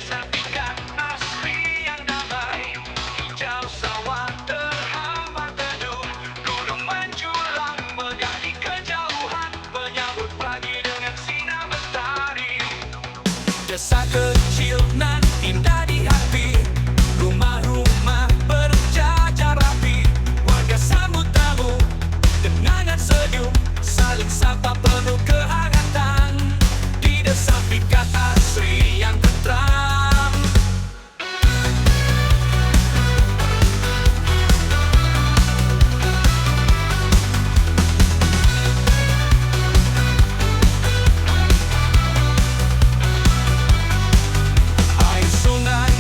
desa tingkat asri yang damai, hijau sawah terhampar teduh, gunung menjulang megah di kejauhan, menyambut pagi dengan sinar mentari. Desa kecil nan indah di hati, rumah-rumah berjajar rapi, warga sambut tamu dengan senyum, saling sapa penuh kehangatan di desa tingkat asri yang tentram. Air sungai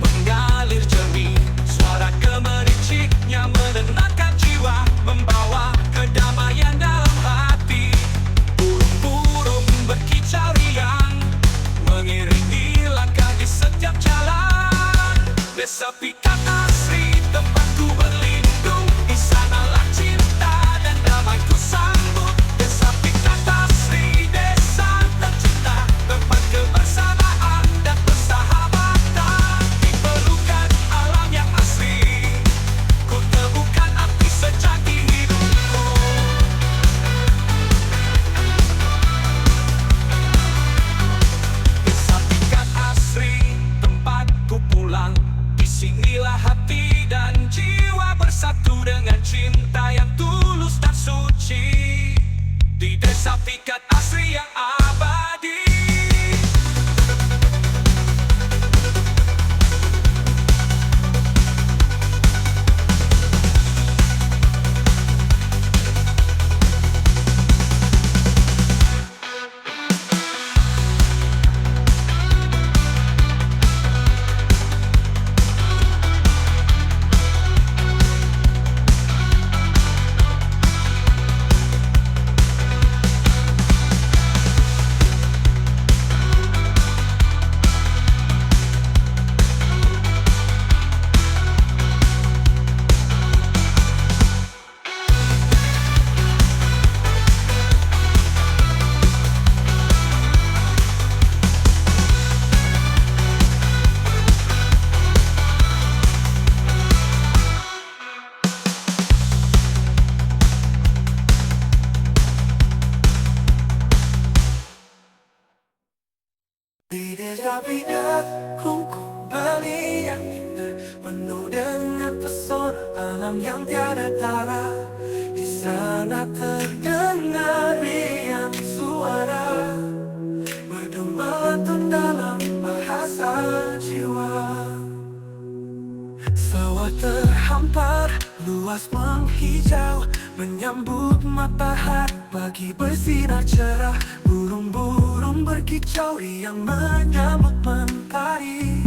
mengalir jernih, suara gemericiknya menenangkan jiwa, membawa kedamaian dalam hati. Burung-burung berkicau riang, mengiringi langkah di setiap jalan. Desa tingkat asri tempatku berlindung, di sanalah cinta dan damai ku sambut. Desa tingkat asri, desa tercinta, tempat kebersamaan dan persahabatan. Di pelukan alam yang asri, ku temukan arti sejati hidupku. Desa tingkat asri, tempatku pulang. Disinilah hati dan jiwa bersatu dengan cinta yang tulus dan suci. Di desa tingkat asri yang abadi. Di desa pindatku kembali yang indah, penuh dengan pesona alam yang tiada tara. Di sana terdengar riang suara, merdu melantun dalam bahasa jiwa. Sawah terhampar, luas menghijau, menyambut matahari pagi bersinar cerah. Burung-burung berkicau riang menyambut mentari,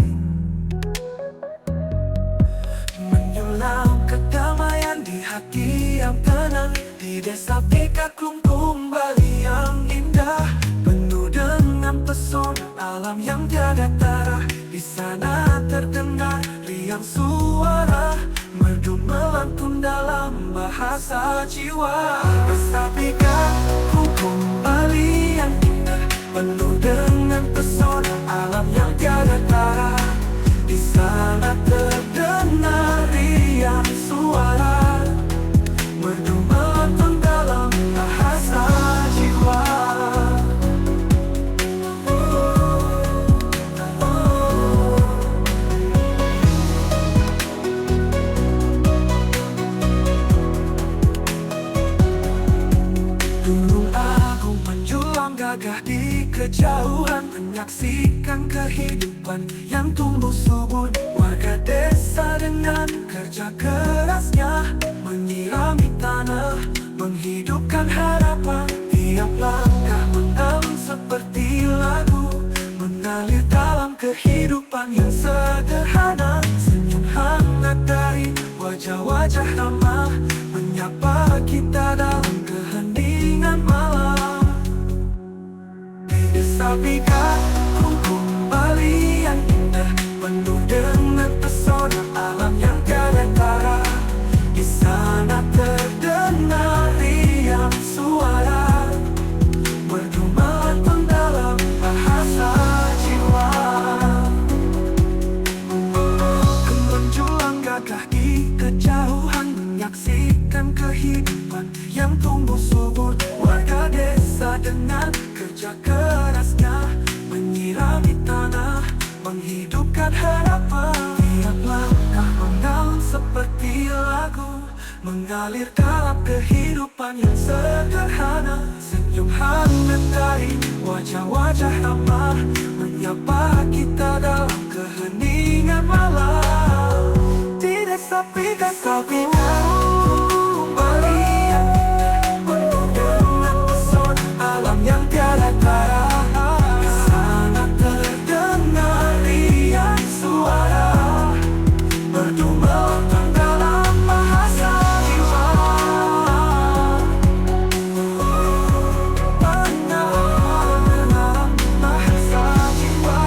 menyulam kedamaian di hati yang tenang. Di desa tingkat kembali yang indah, penuh dengan pesona alam yang tiada tara. Di sana terdengar riang suara, merdu melantun dalam bahasa jiwa. Desa tingkat kembali yang indah, penuh dengan pesona alam yang tiada tara. Di sana terdengar riang suara, merdu melantun dalam bahasa jiwa. Gunung agung menjulang gagah di kejauhan, menyaksikan kehidupan yang tumbuh subur. Warga desa dengan kerja kerasnya menyirami tanah, menghidupkan harapan. Tiap langkah mendalam seperti lagu, mengalir dalam kehidupan yang sederhana. Senyum hangat dari wajah-wajah ramah, menyapa kita dalam keheningan malam. Di desa tingkat kembali yang indah, penuh dengan pesona alam yang tiada tara. Di sana terdengar riang suara, merdu melantun dalam bahasa jiwa. kehidupan yang tumbuh subur. Warga desa dengan kerja kerasnya menyirami tanah, menghidupkan harapan. Tiap langkah mengalir seperti lagu, mengalir dalam kehidupan yang sederhana. Senyum hangat dari wajah-wajah ramah menyapa kita dalam keheningan malam. Di desa Pikat kembali yang penuh dengan pesona alam yang tiada tara. Di sana terdengar riang suara merdu melantang dalam bahasa jiwa. Dalam bahasa jiwa.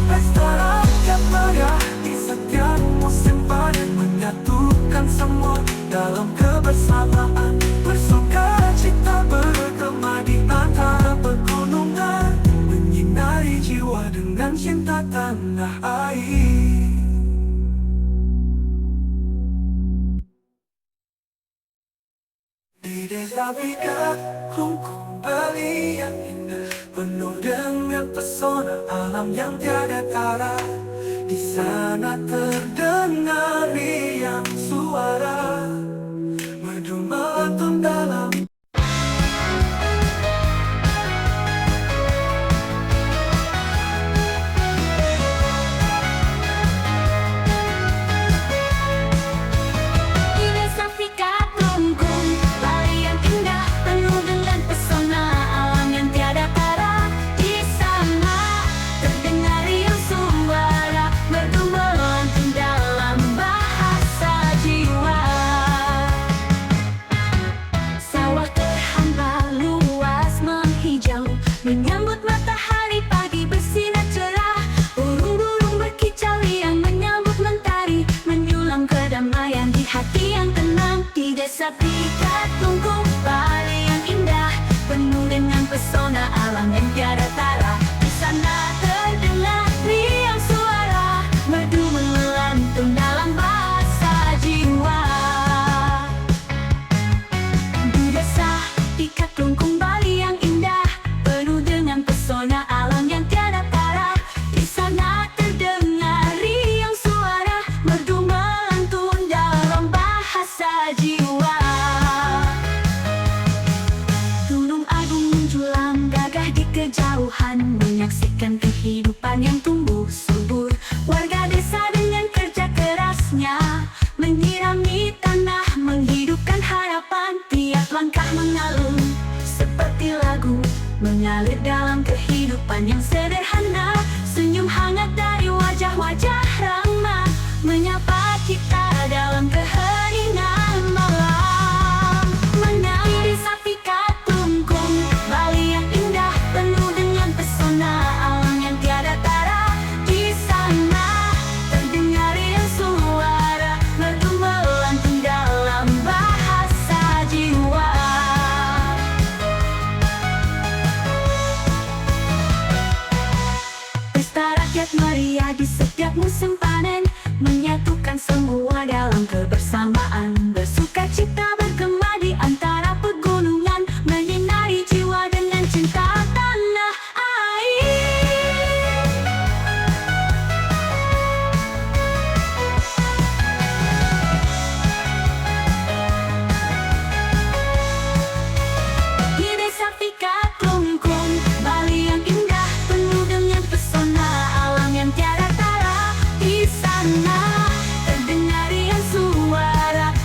Pesta rakyat meriah di setiap musim panen, menyatukan semua dalam kebersamaan. Bersuka cita bergema di antara pegunungan, menyinari jiwa dengan cinta tanah air. Di desa Pikat kembali yang indah, penuh dengan pesona alam yang tiada tara. Di sana terdengar riang suara merdu melantun dalam. Di desa Pikat Lungkung, Bali yang indah, penuh dengan pesona alam yang tiada tara. Di sana terdengar riang suara merdu melantun dalam bahasa jiwa. Sawah terhampar luas menghijau, menyambut matahari pagi bersinar cerah. Burung-burung berkicau yang menyambut mentari, menyulam kedamaian di hati yang tenang. Di desa Pikat Lungkung, Bali yang indah, penuh dengan pesona alam yang tiada tara. Di sana terdengar riang suara merdu melantun dalam bahasa jiwa. Di desa Pikat Lungkung, Bali yang indah, penuh dengan pesona alam yang tiada tara. Di sana terdengar riang suara merdu melantun dalam bahasa jiwa. Gunung Agung menjulang gagah di kejauhan, menyaksikan kehidupan yang tumbuh subur. Warga desa dengan kerja kerasnya menyirami tanah, menghidupkan harapan. Tiap langkah mengalun seperti lagu, mengalir dalam kehidupan yang sederhana. Senyum hangat dari wajah-wajah ramah menyapa kita dalam keheningan malam. Menari di desa Pikat Lungkung, Bali yang indah, penuh dengan pesona alam yang tiada tara. Di sana terdengar riang suara merdu melantun dalam bahasa jiwa. Pesta rakyat meriah di setiap musim panen, menyatukan semua dalam kebersamaan. Bersuka cita bergema di antara pegunungan, menyinari jiwa dengan cinta tanah air. Di desa Pikat Lungkung, Bali yang indah, penuh dengan pesona alam yang tiada tara. Di sana terdengar riang suara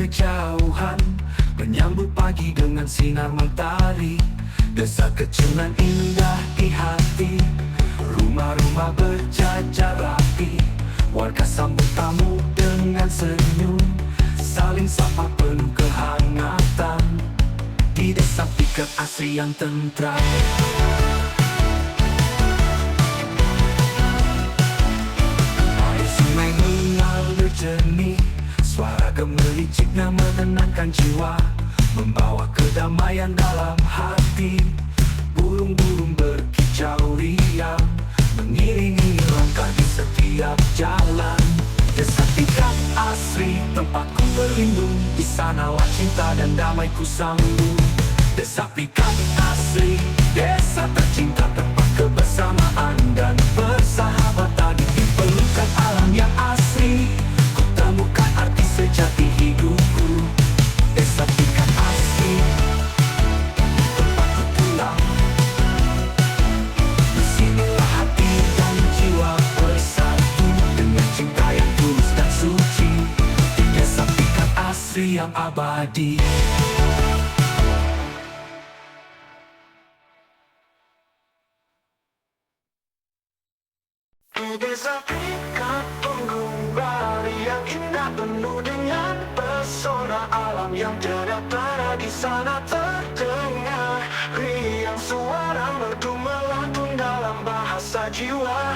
kejauhan, menyambut pagi dengan sinar mentari. Desa kecil nan indah di hati, rumah-rumah berjajar rapi. Warga sambut tamu dengan senyum, saling sapa penuh kehangatan. Di desa pikat asri yang tentram, air sungai mengalir jernih, suara gemericiknya menenangkan jiwa, membawa kedamaian dalam hati. Burung-burung berkicau riang, mengiringi langkah di setiap jalan. Desa pikat asri, tempatku berlindung, di sanalah cinta dan damaiku sambung. Desa pikat asri, desa tercinta, tempat kebersamaan dan persahabatan. Di pelukan alam yang asri, ku temukan arti sejati hidupku. Desa pikat asri, tempatku pulang. Disinilah hati dan jiwa bersatu, dengan cinta yang tulus dan suci. Di desa pikat asri yang abadi. Di desa pikat punggung Bali yang indah, penuh dengan pesona alam yang tiada tara. Di sana terdengar riang suara merdu melantun dalam bahasa jiwa.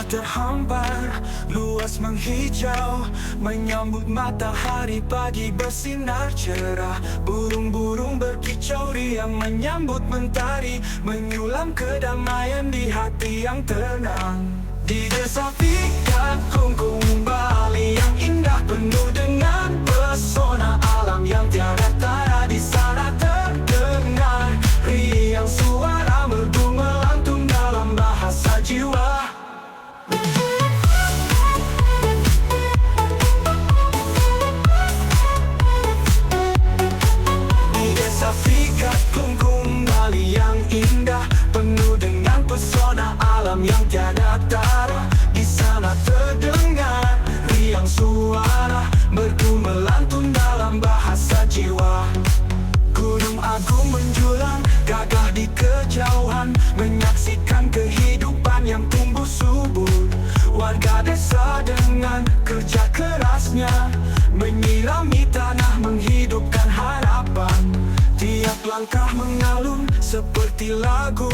Terhampar, luas menghijau, menyambut matahari pagi bersinar cerah. Burung-burung berkicau riang menyambut mentari, menyulam kedamaian di hati yang tenang. Di desa pikat kungkung Bali yang indah, penuh dengan pesona alam yang tiada tara. Di sana terdengar riang suara merdu melantun dalam bahasa jiwa. Di desa pikat kungkung Bali yang indah, penuh dengan pesona alam yang tiada tara. Di sana terdengar riang suara merdu melantun dalam bahasa jiwa. Gunung Agung menjulang gagah di kejauhan, menyaksikan kehidupan yang tumbuh subur. Warga desa dengan kerja kerasnya, menyirami tanah menghidupkan harapan. Tiap langkah mengalun seperti lagu,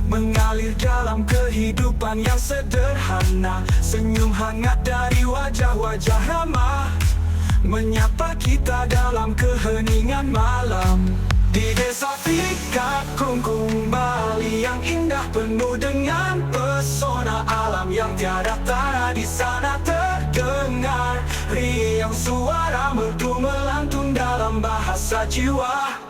mengalir dalam kehidupan yang sederhana. Senyum hangat dari wajah-wajah ramah, menyapa kita dalam keheningan malam. Di desa pikat kungkung Bali yang indah, penuh dengan pesona alam yang tiada tara. Di sana terdengar riang suara merdu melantun dalam bahasa jiwa.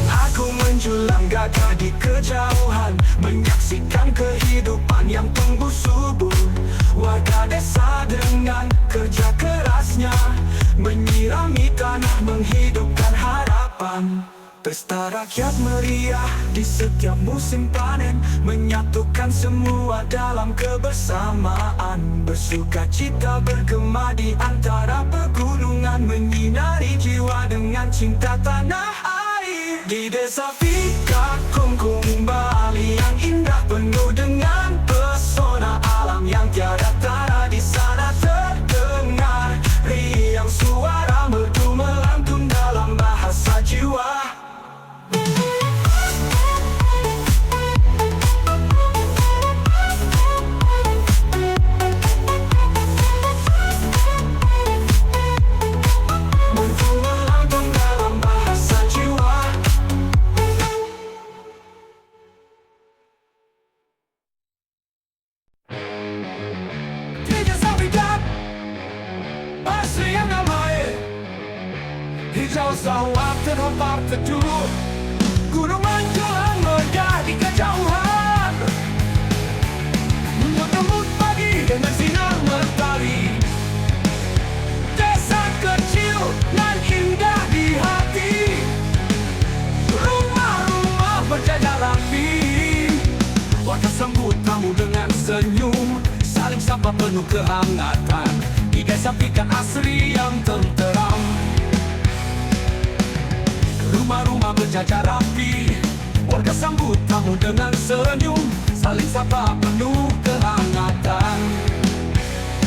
Aku menjulang gagah di kejauhan, menyaksikan kehidupan yang tumbuh subur. Warga desa dengan kerja kerasnya, menyirami tanah menghidupkan harapan. Pesta rakyat meriah di setiap musim panen, menyatukan semua dalam kebersamaan. Bersukacita bergema di antara pegunungan, menyinari jiwa dengan cinta tanah air. Di desa pikat kungkung Bali yang indah, penuh dengan pesona alam yang tiada tara. Di sana terdengar riang suara merdu melantun dalam bahasa jiwa. Merdu melantun dalam bahasa jiwa. Di desa pikat asri yang damai, hijau sawah terhampar teduh, gunung menjulang megah di kejauhan. penuh kehangatan di desa Pikat asri yang tenteram. Rumah-rumah berjajar rapi, warga sambut tamu dengan senyum, saling sapa penuh kehangatan.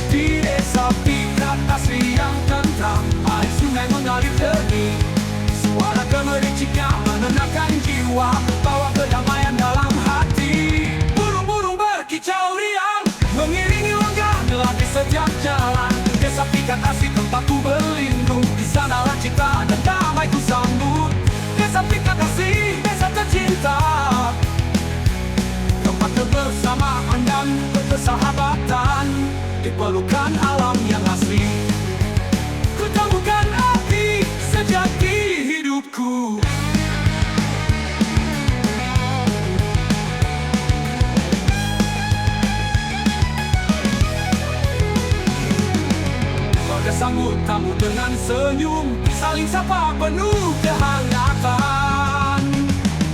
Di desa Pikat asri yang tentram, air sungai mengalir jernih, suara gemericiknya menenangkan jiwa, bawa kedamaian dalam hati. Burung-burung berkicau riang, mengiringi langkah di setiap jalan. Desa Pikat asri tempatku berlindung, di sanalah cinta dan damai ku sambut. Desa Pikat asri, desa tercinta, tempat kebersamaan dan persahabatan, di pelukan alam yang asli. Kutemukan arti sejati hidupku. Warga sambut tamu dengan senyum, saling sapa penuh kehangatan.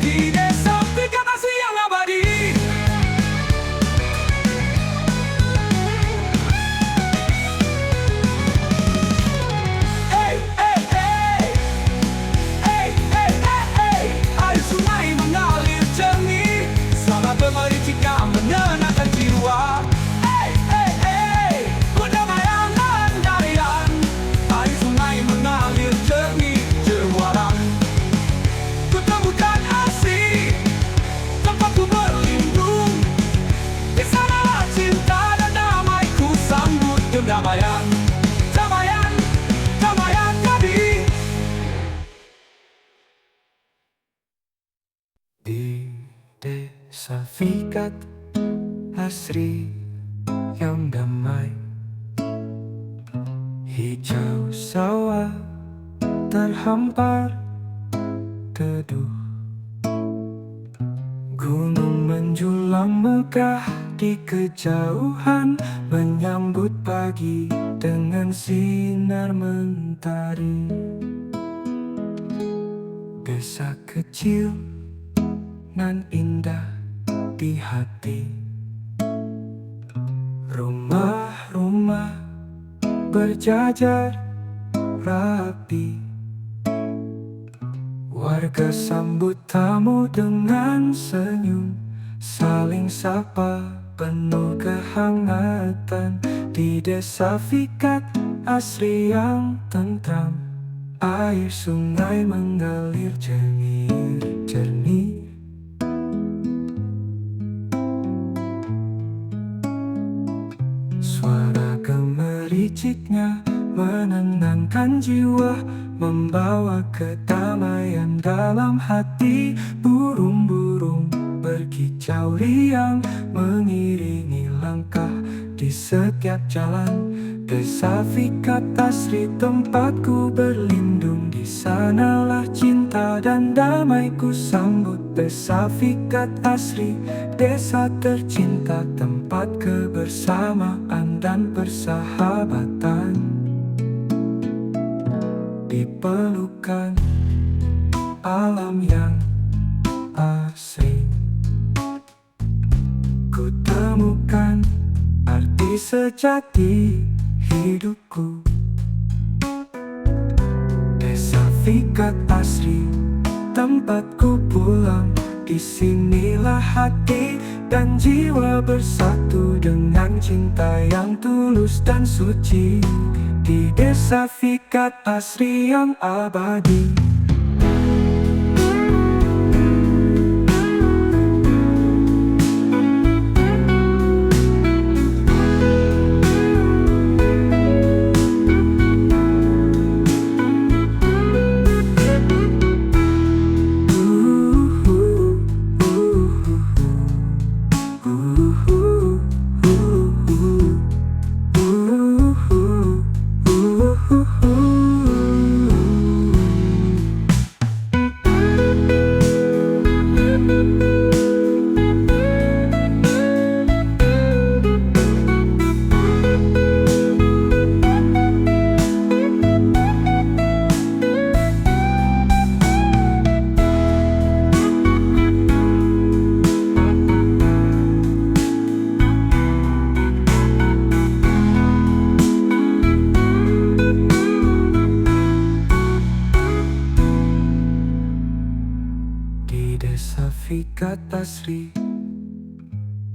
Di desa Pikat asri yang abadi, air sungai mengalir jernih, suara gemericiknya menenangkan jiwa. Kedamaian dan darian, air sungai mengalir jernih jewaran. Kutemukan asri, tempatku berlindung, di sanalah cinta dan damai ku sambut. Kedamaian, damaian, damaian kami. Di desa Pikat asri yang damai, hijau sawah terhampar teduh, gunung menjulang megah di kejauhan, menyambut pagi dengan sinar mentari. Desa kecil nan indah di hati, rumah-rumah berjajar rapi, warga sambut tamu dengan senyum, saling sapa penuh kehangatan. Di desa Pikat asri yang tentram, air sungai mengalir jernih, suara gemericiknya menenangkan jiwa, membawa kedamaian dalam hati. Burung-burung berkicau riang, mengiringi langkah di setiap jalan. Desa Pikat asri tempatku berlindung, di sanalah cinta dan damai ku sambut. Desa Pikat asri, desa tercinta, tempat kebersamaan dan persahabatan, di pelukan alam yang asri. Ku temukan arti sejati hidupku. Desa Pikat asri, tempatku pulang, di sinilah hati dan jiwa bersatu dengan cinta yang tulus dan suci. Di desa Pikat asri yang abadi. sertifikat asri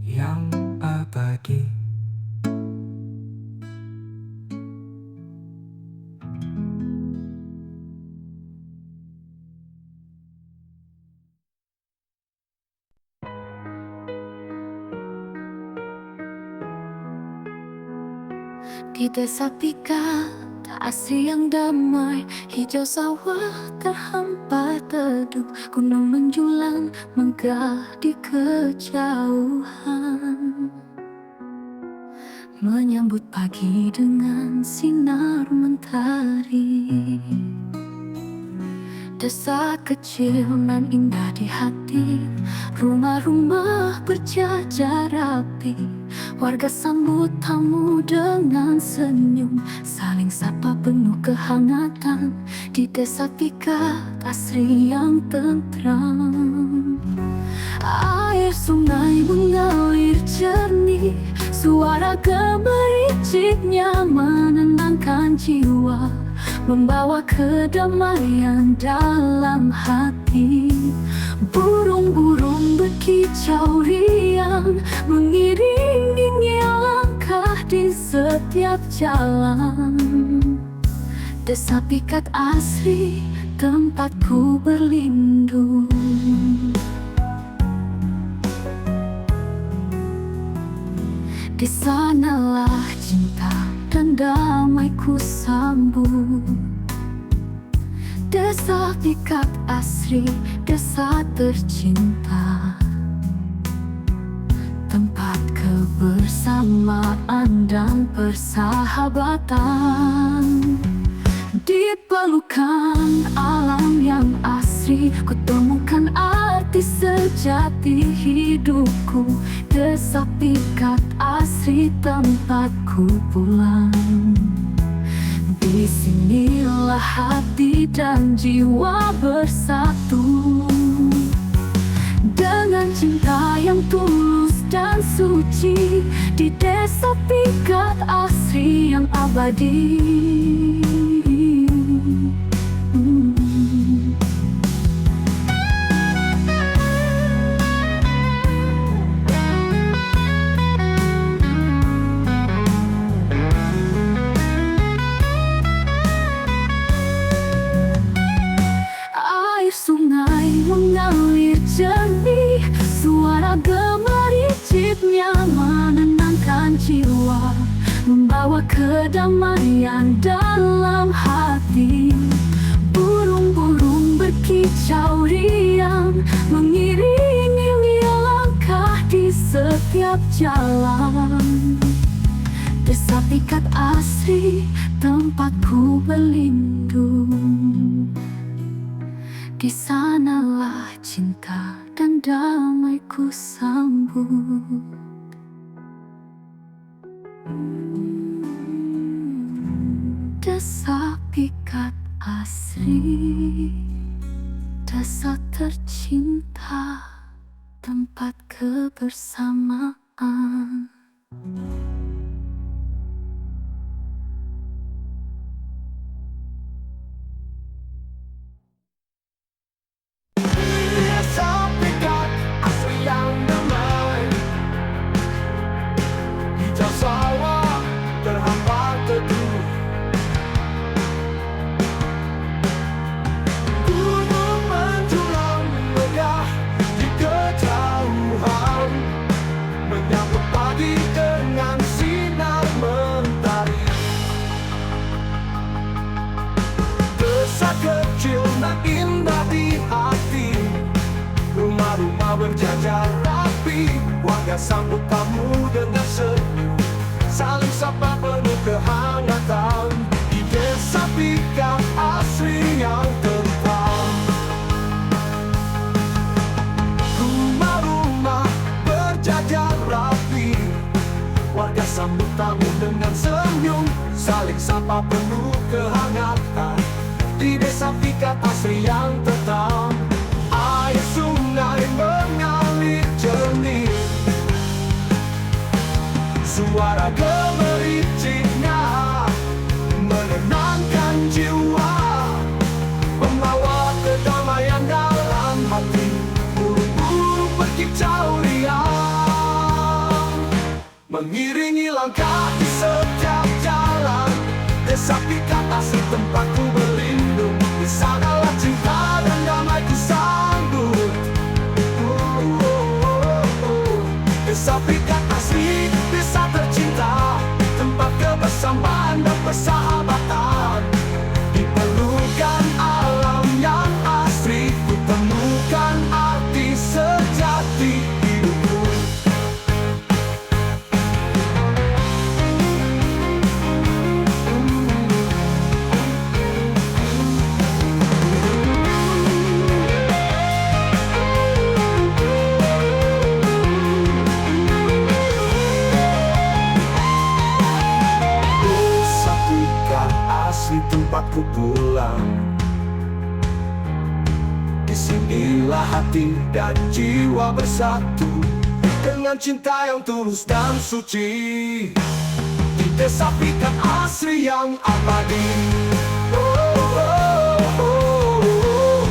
yang abadi. Di desa pikat asri yang damai, hijau sawah terhampar teduh, gunung menjulang megah di kejauhan, menyambut pagi dengan sinar mentari. Desa kecil nan indah di hati, rumah-rumah berjajar rapi, warga sambut tamu dengan senyum, saling sapa penuh kehangatan. Di desa pikat asri yang tentram, air sungai mengalir jernih, suara gemericiknya menenangkan jiwa, membawa kedamaian dalam hati. Burung-burung berkicau riang, mengiringi langkah di setiap jalan. Desa pikat asri, tempatku berlindung. Di sanalah cinta dan damaiku sambut. Desa pikat asri, desa tercinta, tempat kebersamaan dan persahabatan. Di pelukan alam yang asri, kutemukan arti sejati hidupku. Desa pikat asri, tempatku pulang. Di sinilah hati dan jiwa bersatu, dengan cinta yang tulus dan suci. Di desa pikat asri yang abadi. Sungai mengalir jernih, suara gemericiknya menenangkan jiwa, membawa kedamaian dalam hati. Burung-burung berkicau riang, mengiringi langkah di setiap jalan. Desa pikat asri, tempatku berlindung. Di sanalah cinta dan damaiku sambut. Desa pikat asri, desa tercinta, tempat kebersamaan. Sawah terhampar teduh, gunung menjulang megah di kejauhan, menyambut pagi dengan sinar mentari. Desa kecil nan indah di hati, rumah-rumah berjajar rapi, warga sambut tamu dengan senyum, saling sapa penuh kehangatan. Di desa pikat asri yang tentram, rumah-rumah berjajar rapi, warga sambut tamu dengan senyum, saling sapa penuh kehangatan. Di desa pikat asri yang tentram, air sungai mengalir jernih, suara gemericiknya menenangkan jiwa, membawa kedamaian dalam hati. Burung-burung mengiringi langkah di setiap jalan. Desa Pikat asli tempatku berlindung, di sanalah cinta dan damai ku sambut. Desa Pikat asli, desa tercinta, tempat kebersamaan dan persahabatan. Diperlukan alam yang asri, ku temukan arti sejati hidupku. Desa Pikat asli tempatku pulang. Disinilah hati dan jiwa bersatu, dengan cinta yang tulus dan suci. Di Desa Pikat asli yang abadi. Oh, oh, oh, oh, oh,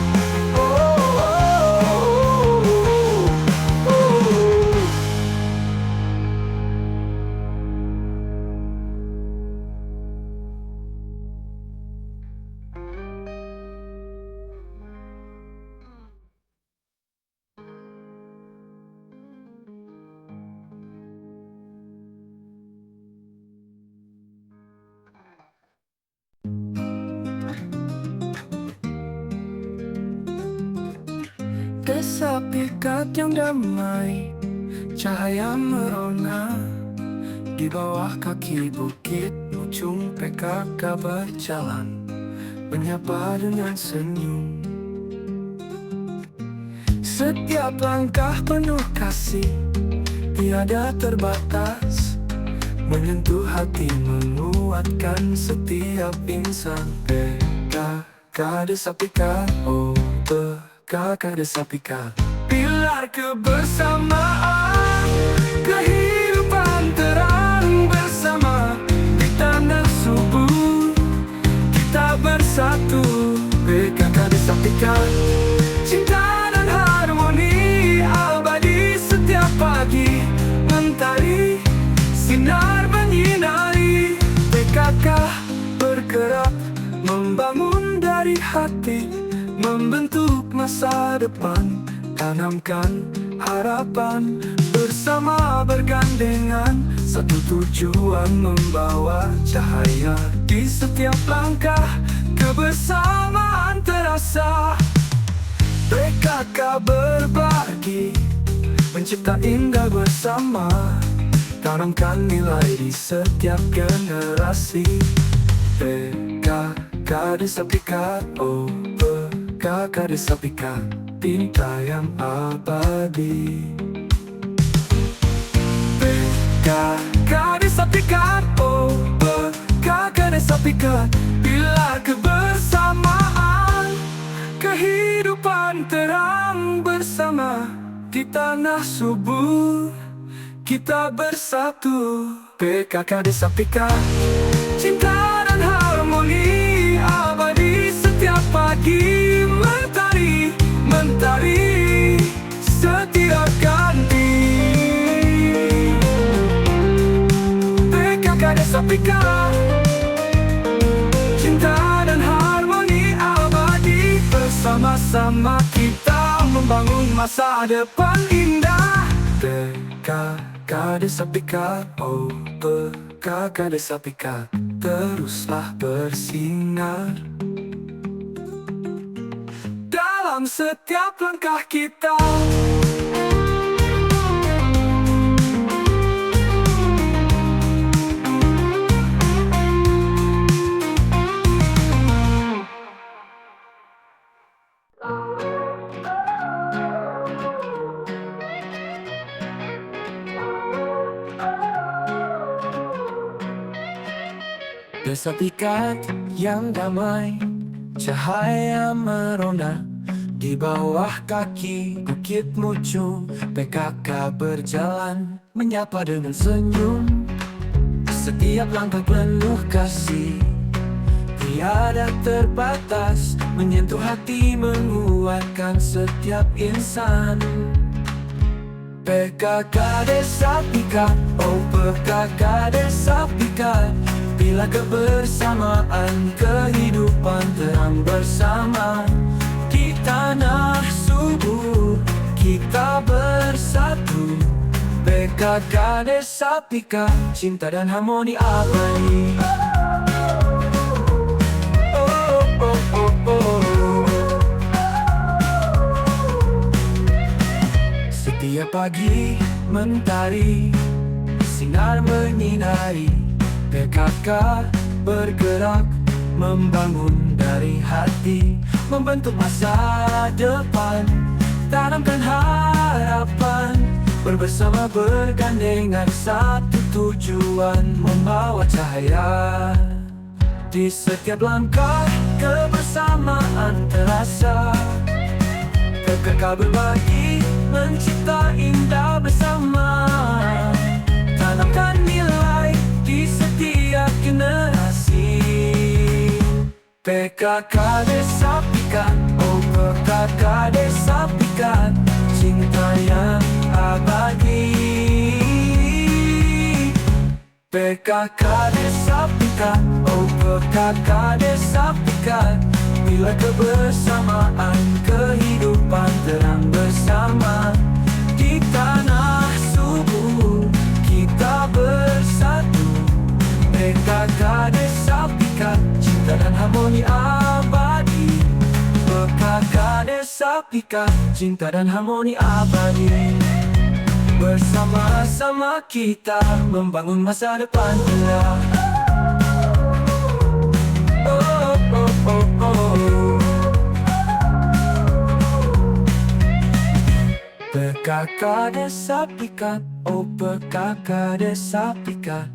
oh, oh, oh. Desa Pikat yang damai, cahaya merona. Di bawah kaki bukit ujung PKK berjalan, menyapa dengan senyum. Setiap langkah penuh kasih, tiada terbatas, menyentuh hati, menguatkan setiap insan. PKK Desa Pikat, oh PKK Desa Pikat, pilar kebersamaan, kehidupan terang bersama. Di tanah subur kita bersatu. PKK Desa Pikat, cinta dan harmoni abadi setiap pagi. Mentari sinar menyinari, PKK bergerak membangun dari hati, membentuk masa depan, tanamkan harapan. Bersama bergandengan, satu tujuan membawa cahaya. Di setiap langkah, kebersamaan terasa. PKK berbagi, mencipta indah bersama, tanamkan nilai di setiap generasi. PKK Desa Pikat, oh PKK Desa Pikat, tinta yang abadi. PKK Desa Pikat, oh PKK Desa Pikat, pilar kebersamaan, kehidupan terang bersama. Di tanah subur kita bersatu. PKK Desa Pikat, cinta dan harmoni abadi setiap pagi. Mentari, mentari setiap ganti. PKK Desa Pikat, cinta dan harmoni abadi. Bersama-sama kita membangun masa depan indah. PKK Desa Pikat, oh PKK Desa Pikat, teruslah bersinar dalam setiap langkah kita. Desa Pikat yang damai, cahaya merona. Di bawah kaki bukit muncung, PKK berjalan, menyapa dengan senyum. Setiap langkah penuh kasih, tiada terbatas, menyentuh hati, menguatkan setiap insan. PKK Desa Pikat, oh PKK Desa Pikat. Bila kebersamaan kehidupan terang bersama di tanah subur, kita bersatu. PKK Desa Pikat, cinta dan harmoni abadi. Oh, oh, oh, oh. Setiap pagi mentari sinar menyinari, PKK bergerak membangun dari hati, membentuk masa depan, tanamkan harapan. Bersama bergandengan satu tujuan, membawa cahaya. Di setiap langkah kebersamaan terasa, PKK berbagi, mencipta indah bersama. Tanamkan nilai di setiap generasi. PKK Desa Pikat, oh PKK Desa Pikat, cinta yang abadi. PKK Desa Pikat, oh PKK Desa Pikat. Bila kebersamaan kehidupan terang bersama di tanah subur, kita bersatu. PKK Desa Pikat, cinta dan harmoni abadi. PKK Desa Pikat, cinta dan harmoni abadi. Bersama-sama kita membangun masa depan cerah. Oh, oh, oh, oh. PKK Desa Pikat, oh PKK Desa Pikat.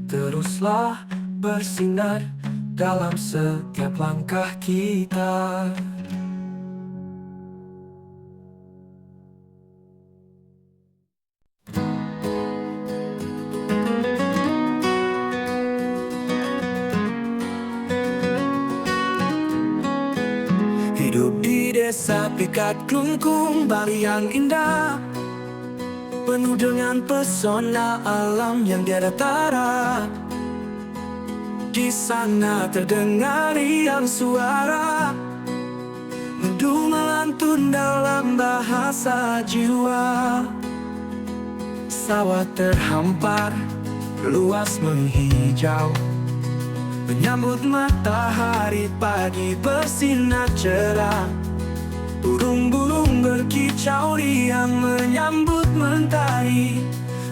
Teruslah bersinar dalam setiap langkah kita. Hidup di Desa Pikat Klungkung, Bali yang indah, penuh dengan pesona alam yang tiada tara. Di sana terdengar riang suara, merdu melantun dalam bahasa jiwa. Sawah terhampar, luas menghijau, menyambut matahari pagi bersinar cerah. Burung-burung berkicau riang menyambut mentari,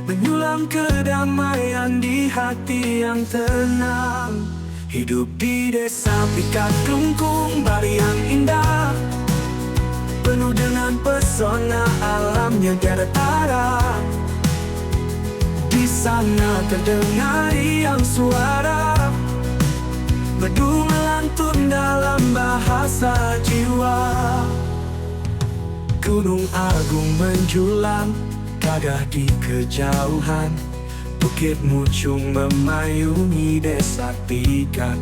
menyulam kedamaian di hati yang tenang. Hidup di Desa Pikat Klungkung, Bali yang indah, penuh dengan pesona alam yang tiada tara. Di sana terdengar riang suara, merdu melantun dalam bahasa jiwa. Gunung Agung menjulang gagah di kejauhan, Bukit Mucung memayungi Desa Pikat,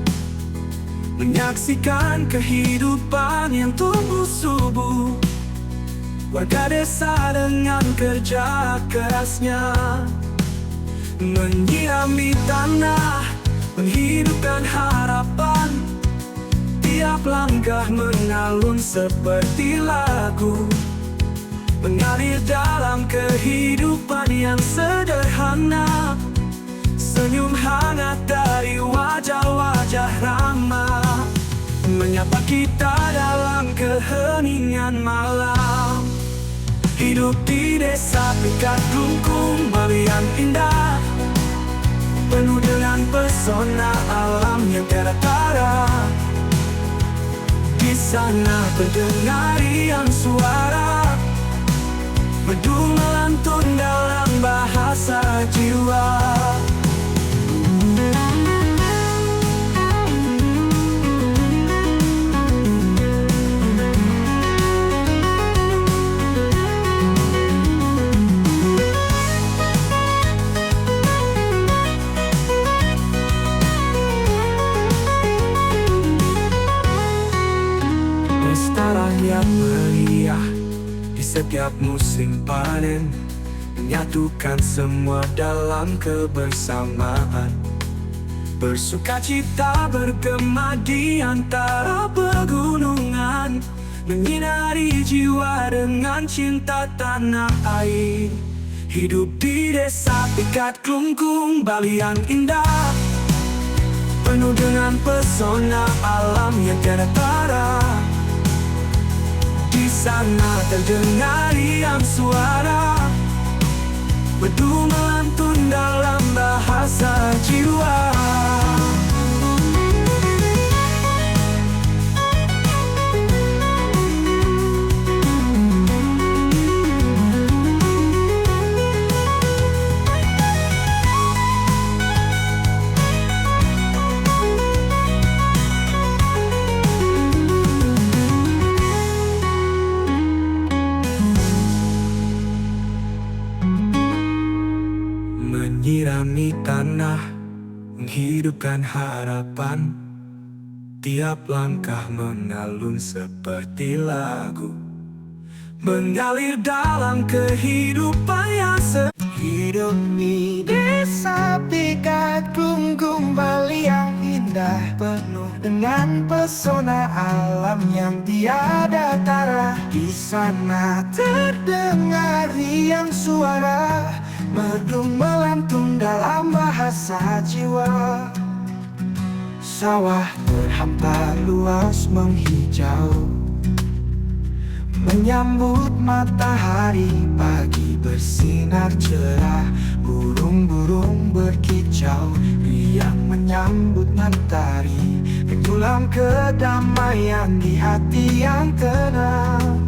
menyaksikan kehidupan yang tumbuh subur. Warga desa dengan kerja kerasnya menyirami tanah, menghidupkan harapan. Tiap langkah mengalun seperti lagu, mengalir dalam kehidupan yang sederhana. Senyum hangat dari wajah-wajah ramah, menyapa kita dalam keheningan malam. Hidup di Desa Pikat Klungkung, Bali yang indah, penuh dengan pesona alam yang tiada tara. Di sana terdengar riang suara, merdu melantun dalam bahasa jiwa. Pesta rakyat meriah di setiap musim panen, menyatukan semua dalam kebersamaan. Bersukacita bergema di antara pegunungan, menyinari jiwa dengan cinta tanah air. Hidup di desa Pikat Klungkung, Bali yang indah, penuh dengan pesona alam yang tiada tara. Di sana terdengar riang suara bedu melantun dalam bahasa jiwa. Menyirami tanah, menghidupkan harapan. Tiap langkah mengalun seperti lagu, mengalir dalam kehidupan yang hidup di desa Pikat Klungkung, Bali yang indah, penuh dengan pesona alam yang tiada tara. Di sana terdengar riang suara merdu melantun dalam bahasa jiwa. Sawah terhampar luas menghijau, menyambut matahari pagi bersinar cerah. Burung-burung berkicau, riang menyambut mentari, menjulang kedamaian di hati yang tenang.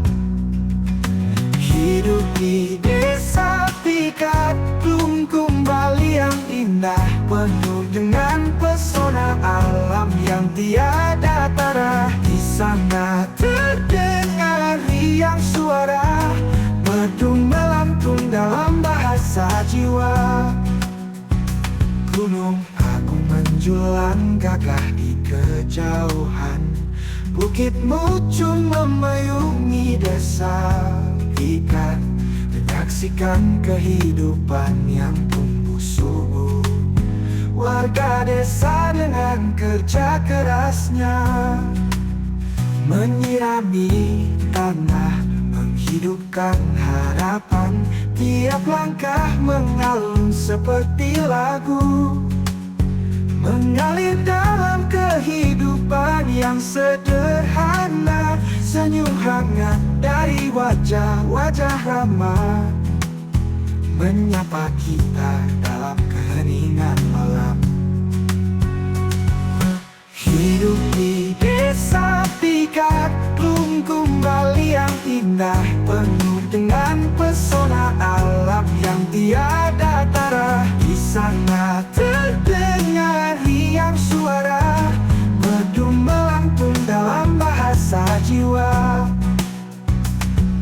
Hidup di desa Pikat Klungkung, Bali yang indah, penuh dengan pesona alam yang tiada tara. Di sana terdengar riang suara merdu melantun dalam bahasa jiwa. Gunung Agung menjulang gagah di kejauhan, Bukit Mucung memayungi desa Pikat, menyaksikan kehidupan yang tumbuh subur. Warga desa dengan kerja kerasnya, menyirami tanah, menghidupkan harapan. Tiap langkah mengalun seperti lagu, mengalir dalam kehidupan yang sederhana. Senyum hangat dari wajah-wajah ramah, menyapa kita dalam keheningan malam. Hidup di desa Pikat Klungkung, Bali yang indah, penuh dengan pesona alam yang tiada tara. Di sana terdengar riang suara merdu melantun dalam bahasa jiwa.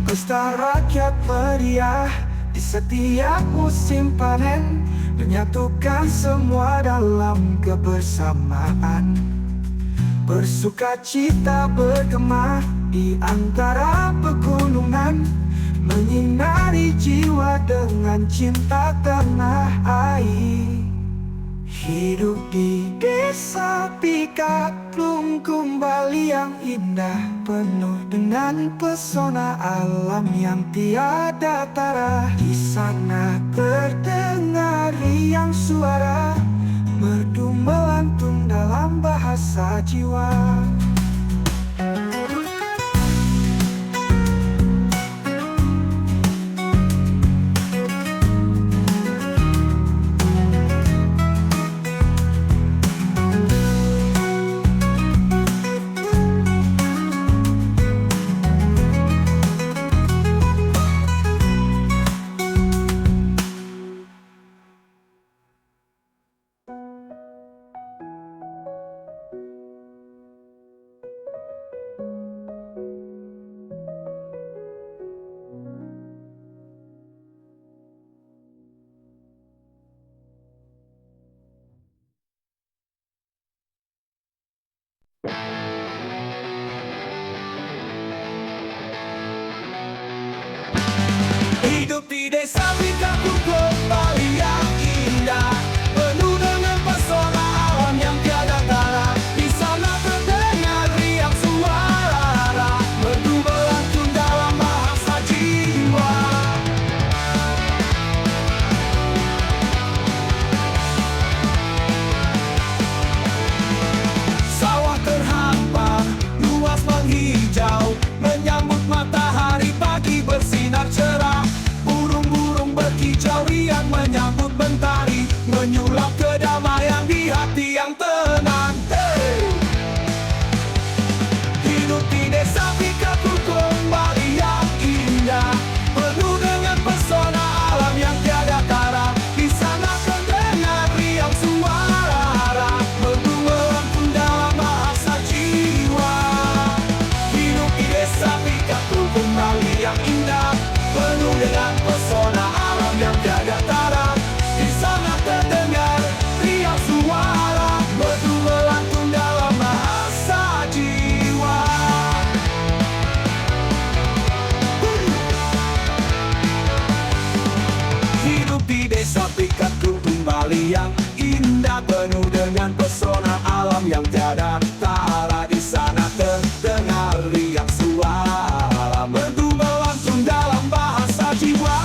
Pesta rakyat meriah di setiap musim panen, menyatukan semua dalam kebersamaan. Bersukacita bergema di antara pegunungan, menyinari jiwa dengan cinta tanah air. Hidup di desa Pikat Klungkung, Bali yang indah, penuh dengan pesona alam yang tiada tara. Di sana terdengar riang suara merdu melantun dalam bahasa jiwa. dalam kedamaian di hati yang tenang. Hey! Hidup di desa Pikatu kembali yang indah, penuh dengan pesona alam yang tiada tara. Di sana terdengar riang suara merdu melantun dalam bahasa jiwa. Hidup di desa Pikatu kembali yang indah, penuh dengan pesona alam yang tiada tara. Di sana terdengar riang suara merdu melantun dalam bahasa jiwa. Hidup di desa Pikatu kembali yang indah, penuh dengan pesona alam yang tiada tara. Di sana terdengar riang suara merdu melantun dalam bahasa jiwa.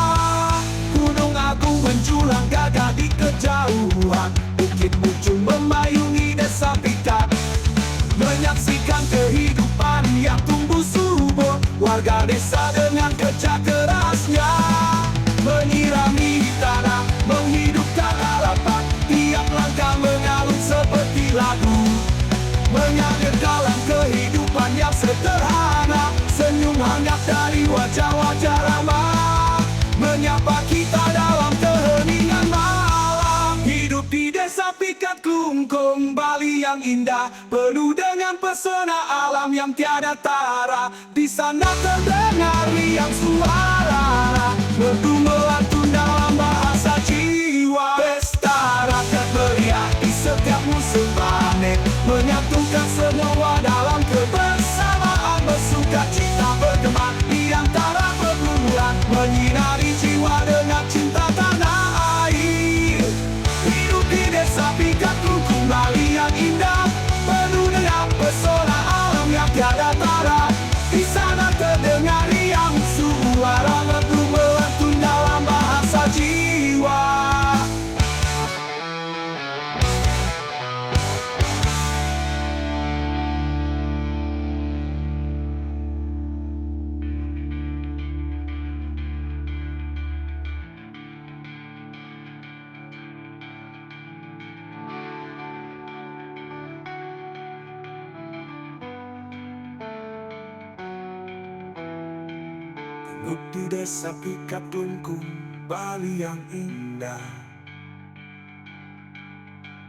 Gunung Agung menjulang gagah di kejauhan, Bukit Muncung memayungi desa Pikat. Menyaksikan kehidupan yang tumbuh subur, warga desa dengan kerja kerasnya menyirami tanah, menghidupkan harapan. Tiap langkah mengalut seperti lagu, mengalir dalam kehidupan yang sederhana. Senyum hangat dari wajah-wajah ramah menyapa kita dalam keheningan malam. Hidup di desa Pikatu kembali yang indah, penuh dengan pesona alam yang tiada tara. Di sana terdengar riang suara merdu melantun dalam bahasa jiwa. Pesta rakyat meriah di setiap musim panen, menyatukan semua dalam kebersamaan. Bersuka cita bergema di antara perguruan, menyinari jiwa dengan cinta tanah air. Hidup di desa Pikatu kembali yang indah, penuh dengan pesona alam yang tiada tara. Di sana terdengar riang suara merdu melantun dalam bahasa jiwa. Hidup di desa Pikatu kembali yang indah,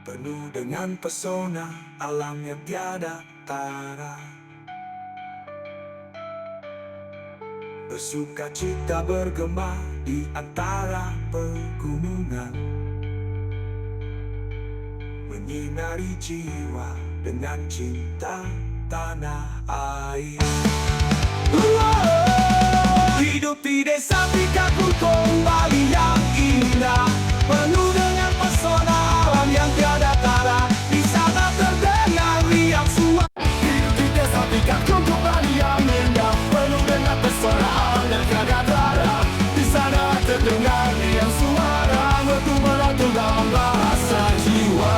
penuh dengan pesona alam yang tiada tara. Bersuka cita bergema di antara pegunungan, menyinari jiwa dengan cinta tanah air. Hidup di desa Pikatu kembali yang indah, penuh dengan pesona alam yang tiada tara. Di sana terdengar riang suara. Hidup di desa Pikatu kembali yang indah, penuh dengan pesona alam yang tiada tara. Di sana terdengar riang suara merdu melantun dalam bahasa jiwa.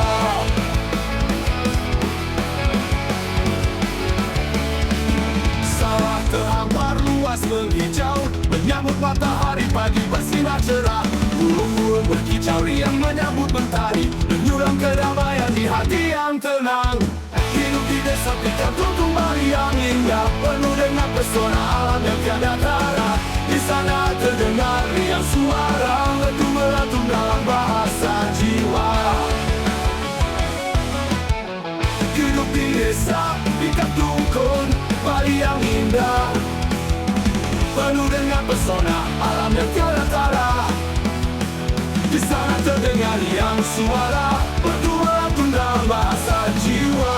Sawah terhampar luas menghijau, menyambut matahari pagi bersinar cerah. Burung-burung berkicau riang menyambut mentari, menyulam kedamaian di hati yang tenang. Hidup di desa Pikatu kembali yang indah, penuh dengan pesona alam yang tiada tara. Di sana terdengar riang suara merdu melantun dalam bahasa jiwa. Hidup di desa Pikatu kembali yang indah, penuh dengan pesona alam yang tiada tara. Di sana terdengar riang suara merdu melantun dalam bahasa jiwa.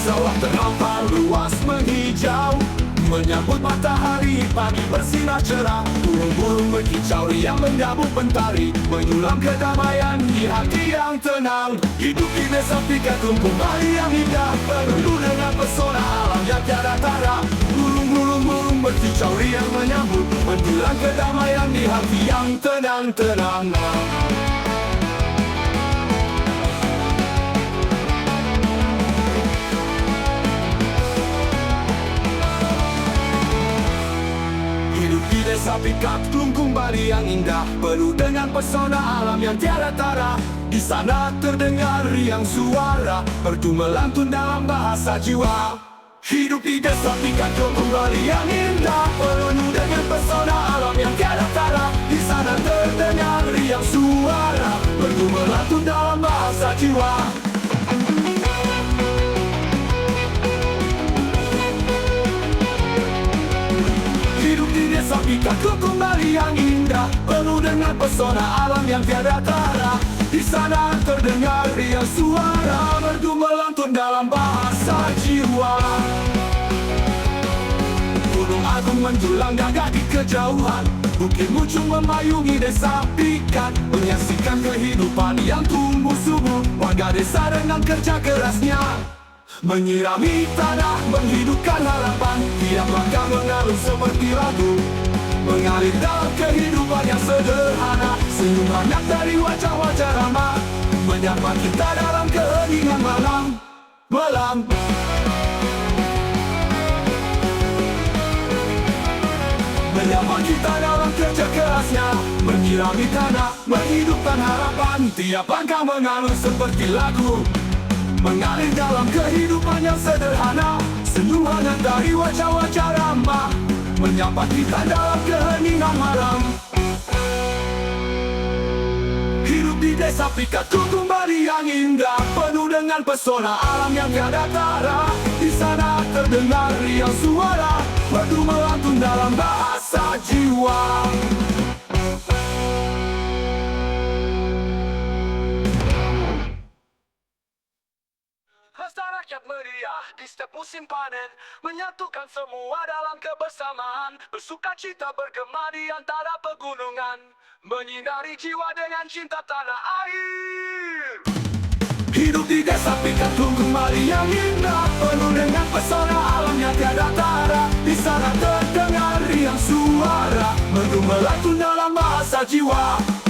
Sawah terhampar luas menghijau, menyambut matahari pagi bersinar cerah. Burung-burung berkicau riang menyambut mentari, menyulam kedamaian di hati yang tenang. Hidup di desa Pikatu kembali yang indah, penuh dengan pesona alam yang tiada tara. Burung-burung berkicau riang menyambut, menyulam kedamaian di hati yang tenang-tenang. Desa Pikatu kembali yang indah, penuh dengan pesona alam yang tiada tara. Di sana terdengar riang suara merdu melantun dalam bahasa jiwa. Hidup di desa Pikatu kembali yang indah, penuh dengan pesona alam yang tiada tara. Di sana terdengar riang suara merdu melantun dalam bahasa jiwa. Hidup di desa Pikatu kembali yang indah, penuh dengan pesona alam yang tiada tara. Di sana terdengar riang suara merdu melantun dalam bahasa jiwa. Gunung Agung menjulang gagah di kejauhan, bukit muncung memayungi desa Pikat, menyaksikan kehidupan yang tumbuh subur. Warga desa dengan kerja kerasnya menyirami tanah, menghidupkan harapan. Tiap langkah mengalir seperti lagu, mengalir dalam kehidupan yang sederhana. Senyum hangat dari wajah-wajah ramah menyapa kita dalam keheningan malam. Menyapa kita dalam kerja kerasnya, menyirami tanah, menghidupkan harapan. Tiap langkah mengalir seperti lagu, mengalir dalam kehidupan yang sederhana. Senyum hangat dari wajah-wajah ramah menyapa kita dalam keheningan malam. Hidup di desa Pikatu kembali yang indah, penuh dengan pesona alam yang tiada tara. Di sana terdengar riang suara merdu melantun dalam bahasa jiwa. Pesta rakyat meriah di setiap musim panen, menyatukan semua dalam kebersamaan. Bersukacita bergema di antara pegunungan, menyinari jiwa dengan cinta tanah air. Hidup di desa Pikatu kembali yang indah, penuh dengan pesona alam yang tiada tara. Di sana terdengar riang suara merdu melantun dalam bahasa jiwa.